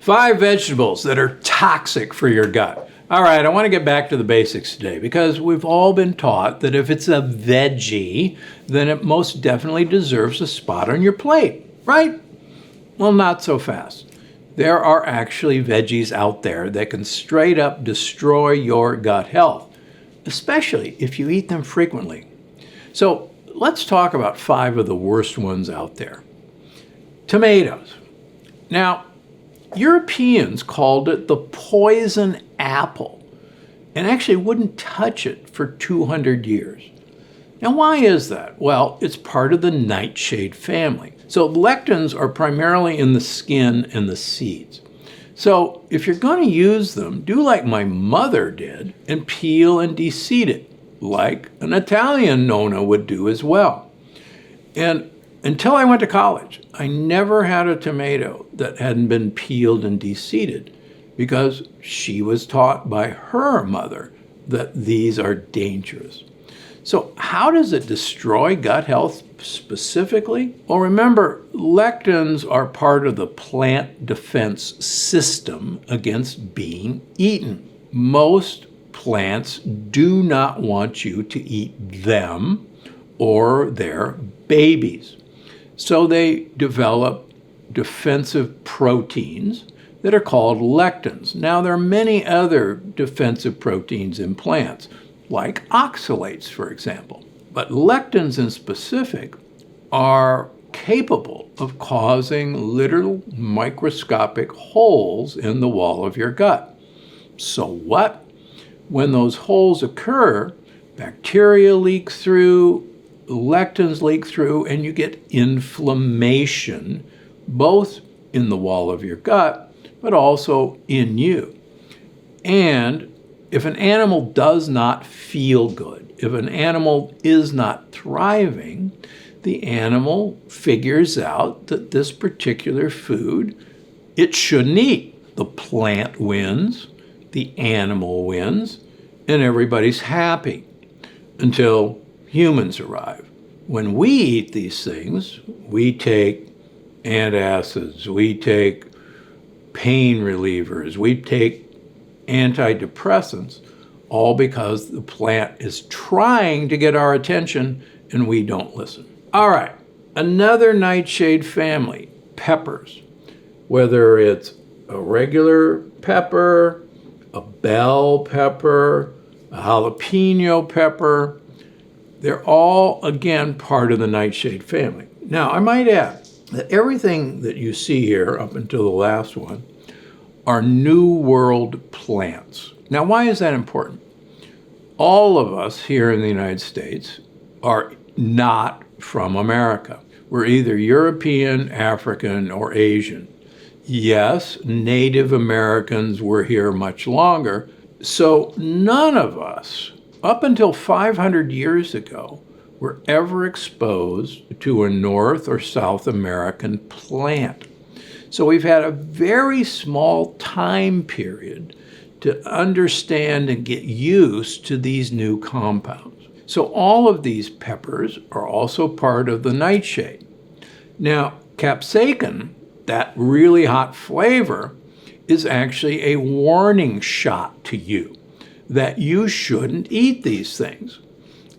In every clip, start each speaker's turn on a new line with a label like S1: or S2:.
S1: 5 vegetables that are toxic for your gut. All right, I want to get back to the basics today because we've all been taught that if it's a veggie, then it most definitely deserves a spot on your plate, right? Well, not so fast. There are actually veggies out there that can straight up destroy your gut health, especially if you eat them frequently. So let's talk about 5 of the worst ones out there. Tomatoes. Now, Europeans called it the poison apple and actually wouldn't touch it for 200 years. Now, why is that? Well, it's part of the nightshade family. So lectins are primarily in the skin and the seeds. So if you're going to use them, do like my mother did and peel and deseed it, like an Italian nonna would do as well. And until I went to college, I never had a tomato that hadn't been peeled and deseeded because she was taught by her mother that these are dangerous. So how does it destroy gut health specifically? Well, remember, lectins are part of the plant defense system against being eaten. Most plants do not want you to eat them or their babies. So they develop defensive proteins that are called lectins. Now, there are many other defensive proteins in plants, like oxalates, for example. But lectins in specific are capable of causing literal microscopic holes in the wall of your gut. So what? When those holes occur, bacteria leak through, lectins leak through, and you get inflammation, both in the wall of your gut, but also in you. And if an animal does not feel good, if an animal is not thriving, the animal figures out that this particular food it shouldn't eat. The plant wins, the animal wins, and everybody's happy until humans arrive. When we eat these things, we take antacids, we take pain relievers, we take antidepressants, all because the plant is trying to get our attention and we don't listen. All right, another nightshade family, peppers. Whether it's a regular pepper, a bell pepper, a jalapeno pepper, they're all, again, part of the nightshade family. Now, I might add that everything that you see here, up until the last one, are New World plants. Now, why is that important? All of us here in the United States are not from America. We're either European, African, or Asian. Yes, Native Americans were here much longer, so none of us, up until 500 years ago, were ever exposed to a North or South American plant. So we've had a very small time period to understand and get used to these new compounds. So all of these peppers are also part of the nightshade. Now, capsicum, that really hot flavor, is actually a warning shot to you that you shouldn't eat these things.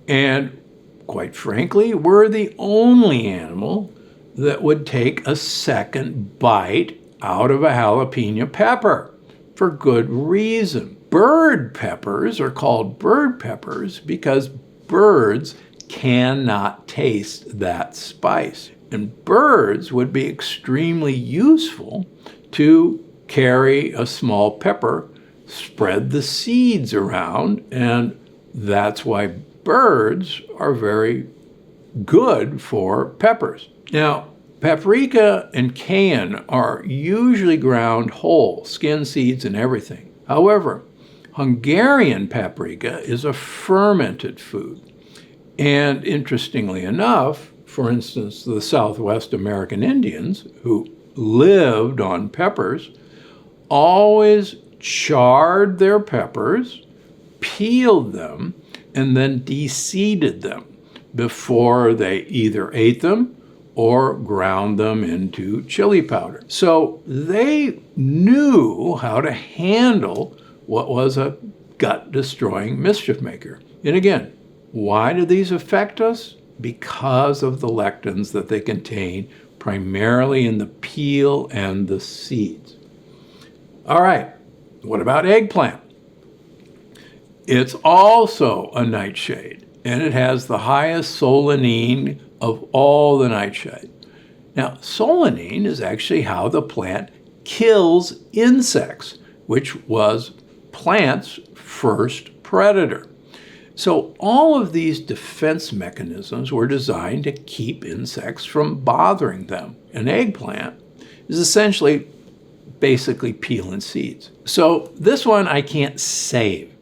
S1: And quite frankly, we're the only animal that would take a second bite out of a jalapeno pepper for good reason. Bird peppers are called bird peppers because birds cannot taste that spice. And birds would be extremely useful to carry a small pepper, spread the seeds around, and that's why birds are very good for peppers. Now, paprika and cayenne are usually ground whole, skin, seeds, and everything. However, Hungarian paprika is a fermented food. And interestingly enough, for instance, the Southwest American Indians, who lived on peppers, always charred their peppers, peeled them, and then deseeded them before they either ate them or ground them into chili powder. So they knew how to handle what was a gut-destroying mischief maker. And again, why do these affect us? Because of the lectins that they contain, primarily in the peel and the seeds. All right, what about eggplant? It's also a nightshade, and it has the highest solanine of all the nightshades. Now, solanine is actually how the plant kills insects, which was plants' first predator. So all of these defense mechanisms were designed to keep insects from bothering them. An eggplant is essentially basically peel and seeds. So this one I can't save.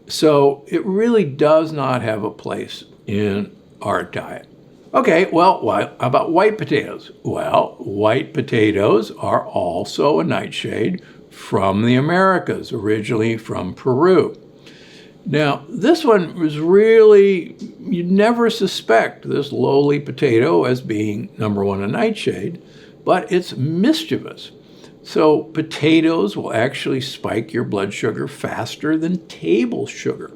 S1: So it really does not have a place in our diet. Okay, well, how about white potatoes? Well, white potatoes are also a nightshade from the Americas, originally from Peru. Now, this one was really, you'd never suspect this lowly potato as being, number one, a nightshade, but it's mischievous. So potatoes will actually spike your blood sugar faster than table sugar.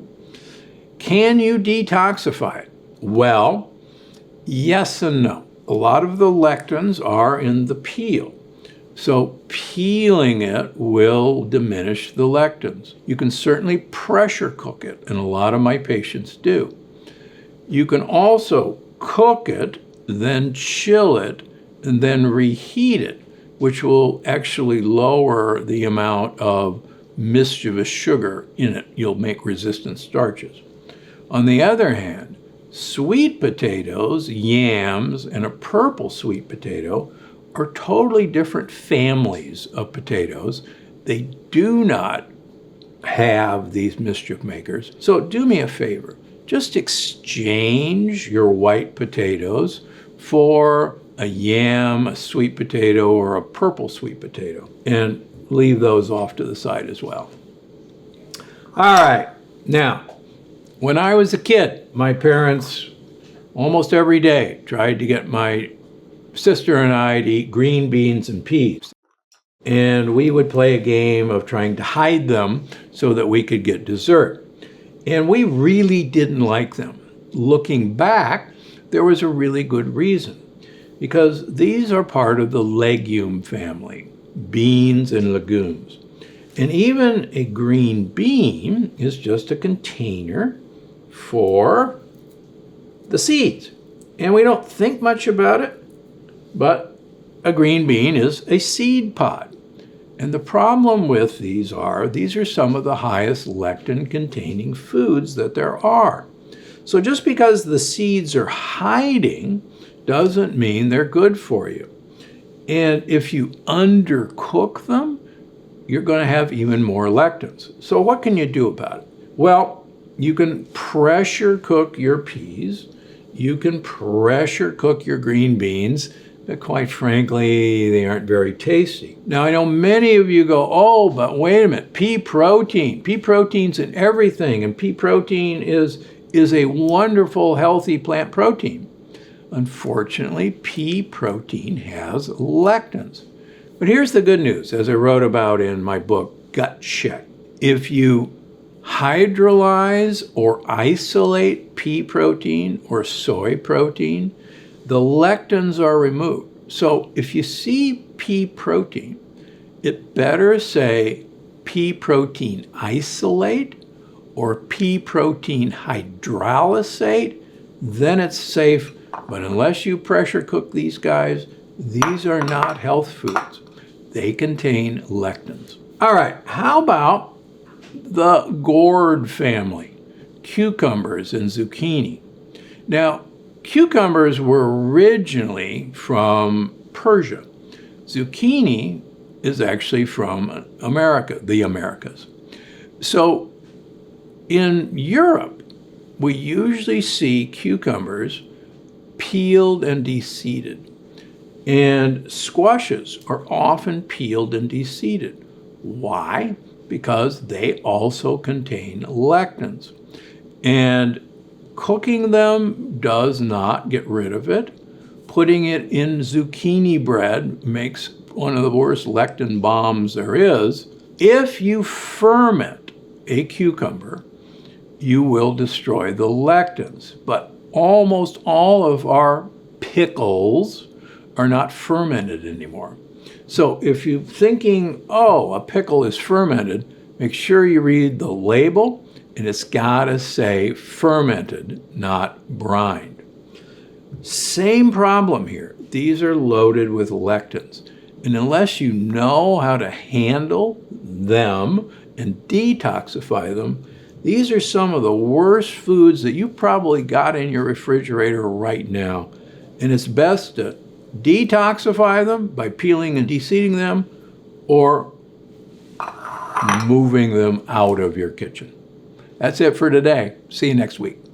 S1: Can you detoxify it? Well, yes and no. A lot of the lectins are in the peel. So peeling it will diminish the lectins. You can certainly pressure cook it, and a lot of my patients do. You can also cook it, then chill it, and then reheat it, which will actually lower the amount of mischievous sugar in it. You'll make resistant starches. On the other hand, sweet potatoes, yams, and a purple sweet potato are totally different families of potatoes. They do not have these mischief makers. So do me a favor, just exchange your white potatoes for a yam, a sweet potato, or a purple sweet potato, and leave those off to the side as well. All right, now, when I was a kid, my parents almost every day tried to get my sister and I to eat green beans and peas. And we would play a game of trying to hide them so that we could get dessert. And we really didn't like them. Looking back, there was a really good reason, because these are part of the legume family, beans and legumes. And even a green bean is just a container for the seeds. And we don't think much about it, but a green bean is a seed pod. And the problem with these are some of the highest lectin-containing foods that there are. So just because the seeds are hiding doesn't mean they're good for you. And if you undercook them, you're going to have even more lectins. So what can you do about it? Well, you can pressure cook your peas. You can pressure cook your green beans. But quite frankly, they aren't very tasty. Now, I know many of you go, oh, but wait a minute, pea protein. Pea protein's in everything, and pea protein is a wonderful, healthy plant protein. Unfortunately, pea protein has lectins. But here's the good news, as I wrote about in my book, Gut Check. If you hydrolyze or isolate pea protein or soy protein, the lectins are removed. So if you see pea protein, it better say pea protein isolate or pea protein hydrolysate, then it's safe. But unless you pressure cook these guys, these are not health foods. They contain lectins. All right, how about the gourd family, cucumbers and zucchini? Now, cucumbers were originally from Persia. Zucchini is actually from America, the Americas. So in Europe, we usually see cucumbers peeled and deseeded. And squashes are often peeled and deseeded. Why? Because they also contain lectins. And cooking them does not get rid of it. putting it in zucchini bread makes one of the worst lectin bombs there is. If you ferment a cucumber, you will destroy the lectins. But almost all of our pickles are not fermented anymore. So if you're thinking, oh, a pickle is fermented, make sure you read the label, and it's got to say fermented, not brined. Same problem here. These are loaded with lectins. And unless you know how to handle them and detoxify them, these are some of the worst foods that you probably got in your refrigerator right now. And it's best to detoxify them by peeling and deseeding them or moving them out of your kitchen. That's it for today. See you next week.